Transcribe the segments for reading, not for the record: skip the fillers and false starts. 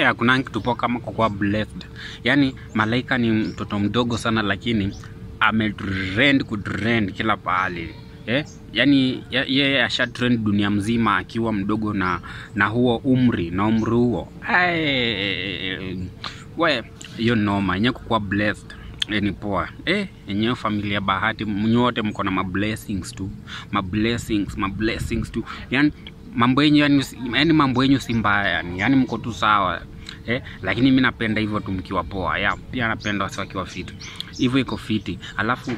Hakuna kitu poa kama kukuwa blessed. Yani Malaika ni mtoto mdogo sana lakini kutrend kila pahali. Yani yeye asha trend dunia mzima akiwa mdogo na huo umri huo. Hiyo noma, yenyewe kukuwa blessed. Ni poa. Yenyewe familia Bahati nyote mko na blessings tu. Blessings tu. Yani mambo yenyu si mbaya yani mko tu sawa. Lakini mimi napenda hivyo tu mkiwa poa. Pia napenda watu wakiwa fit. Hivyo iko fiti. Alafu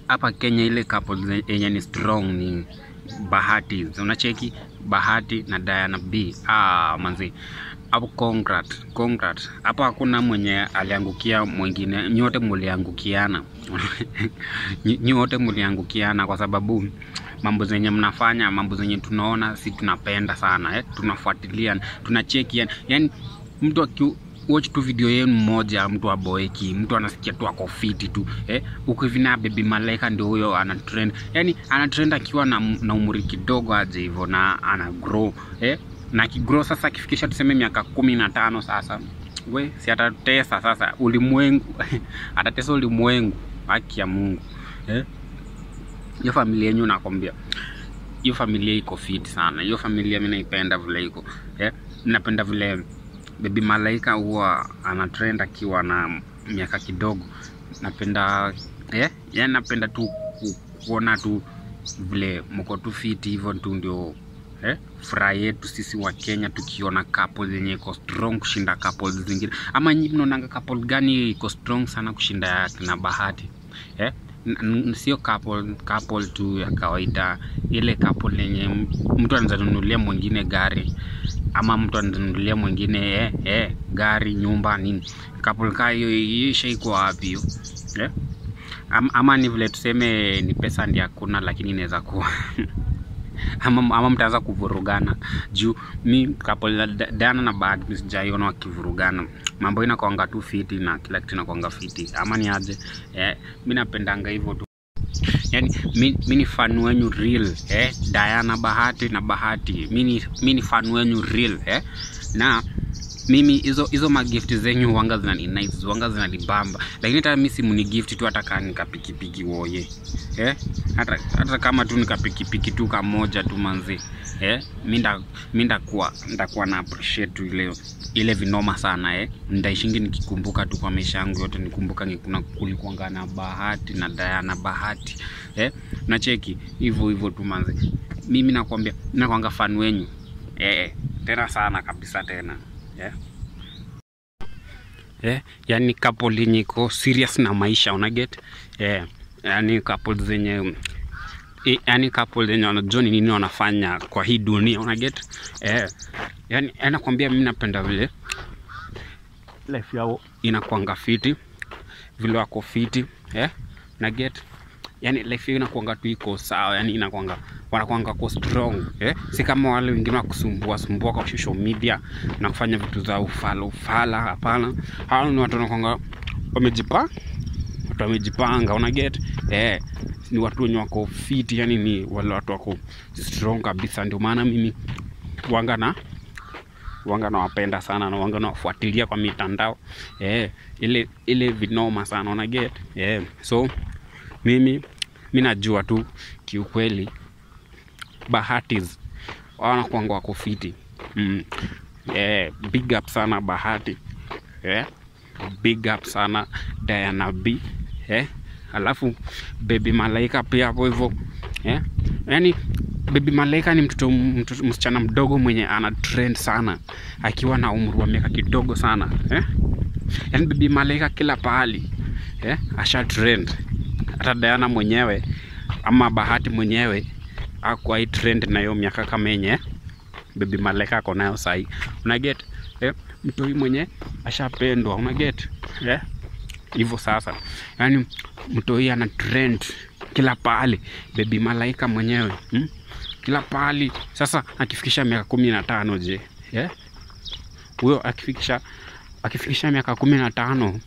hapa Kenya ile couple yenye ni strong ni Bahati. Unacheki Bahati na Diana B. Manzi. Hapo congrats. Hapo hakuna mwenye aliangukia mwingine. Nyote mliangukiana. Nyote mliangukiana kwa sababu mambo zenye mnafanya, mambo zenye tunaona si tunapenda sana. Tunafuatilia, tunacheki yani mtu watch tu video yenu moja, mtu aboeki, mtu anasikia tu ako fit tu. Uko hivi na Baby Malaika ndio huyo ana trend. Yani ana trend akiwa na umri kidogo aje hivyo na ana grow. Na kigrow sasa akifikisha tuseme miaka 15 sasa. Si atatesa sasa ulimwengu. Atatesa ulimwengu, haki ya Mungu. Hiyo familia yenu nakwambia. Hiyo familia iko fit sana. Hiyo familia mimi naipenda vile iko. Napenda vile Baby Malaika huwa ana trend akiwa na miaka kidogo. Napenda napenda tu kuona tu vile mko tu fit hivyo tu ndio furaha yetu sisi wa Kenya tukiona couple zenye iko strong kushinda couples zingine. Ama nyinyi mnaona couple gani iko strong sana kushinda kina Bahati? Sio couple tu ya kawaida, ile couple yenye mtu ananunulia mwingine gari ama mtu ananunulia mwingine gari, nyumba nini. Couple kama hiyo iko wapi hiyo? Ama ni vile tuseme ni pesa ndio hakuna lakini inaweza kuwa ama mtaanza kuvurugana juu mi couple Diana na Bahati sijaiona wakivurugana. Mambo inakuanga tu fiti na kila kitu inakuanga fiti. Ama ni aje? Mimi napendanga hivyo tu. Yani mimi ni fan wenu real. Diana Bahati na Bahati. Mimi ni fan wenu real. Na mimi hizo magift zenyu wanga nice, wanga zinanibamba. Lakini hata mimi si mni gift tu hata kama nikapikipiki woye. Hata kama tu nikapikipiki tu kamoja tu manzi. Mimi ndakuwa na appreciate tu ile vinoma sana. Ndaishingi nikikumbuka tu kwa maisha yangu yote nikumbuka kulikuwa na Bahati na Diana Bahati. Nacheki hivyo tu manzi. Mimi nakwambia nakuanga fan wenyu. Tena sana kabisa tena. Yani couple yenye iko serious na maisha, una get? Yani couple zenye wanajua nini wanafanya kwa hii dunia, una get? Yani nakwambia mimi napenda vile life yao inakuanga fiti, vile wako fiti, na get? Yani life yao inakuanga tu iko sawa, yani wanakuanga kwa strong. Si kama wale wengine wakusumbua kwa social media na kufanya vitu za ufala. Hapana, hao ni watu wanakuanga wamejipanga, una get? Ni watu wenye wako fit, yani ni wale watu wako strong kabisa. Ndio maana mimi wanga nawapenda sana na wanga nawafuatilia kwa mitandao. Ile vinoma sana, una get? So mimi najua tu kiukweli Bahatis wanakuanga wako fiti. Big up sana Bahati. Big up sana Diana B. Alafu Baby Malaika pia hapo hivyo. Yani Baby Malaika ni msichana mdogo mwenye ana trend sana akiwa na umri wa miaka kidogo sana. Yani Baby Malaika kila pahali asha trend. Hata Diana mwenyewe ama Bahati mwenyewe hakuwa hii trend na hiyo miaka kama yenye Baby Malaika ako nayo sahi, una get? Mtu huyu mwenye ashapendwa, una get? Hivyo sasa yani mtu huyu ana trend kila pahali. Baby Malaika mwenyewe kila pahali. Sasa akifikisha miaka 15 je? Huyo akifikisha miaka 15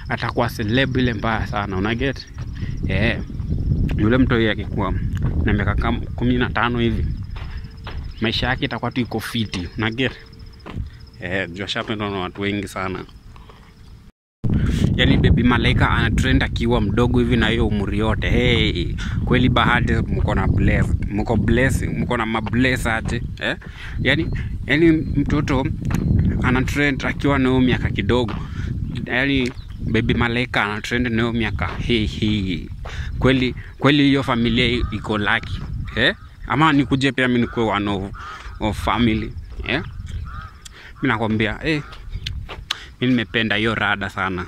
atakuwa celeb ile mbaya sana, una get? Yule mtu huyu akikuwa na miaka 15 hivi maisha yake itakuwa tu iko fiti, una get? Juu ashapendwa na watu wengi sana. Yani Baby Malaika anatrend akiwa mdogo hivi na hiyo umri yote. Hey, kweli Bahati mko na blessed. Mko blessing, mko na mablessed yani mtoto anatrend akiwa na hiyo miaka kidogo. Yani Baby Malaika anatrend na hiyo miaka. Kweli hiyo familia iko lucky. Ama nikuje pia mimi nikuwe one of family. Mimi nakwambia mimi nimependa hiyo rada sana.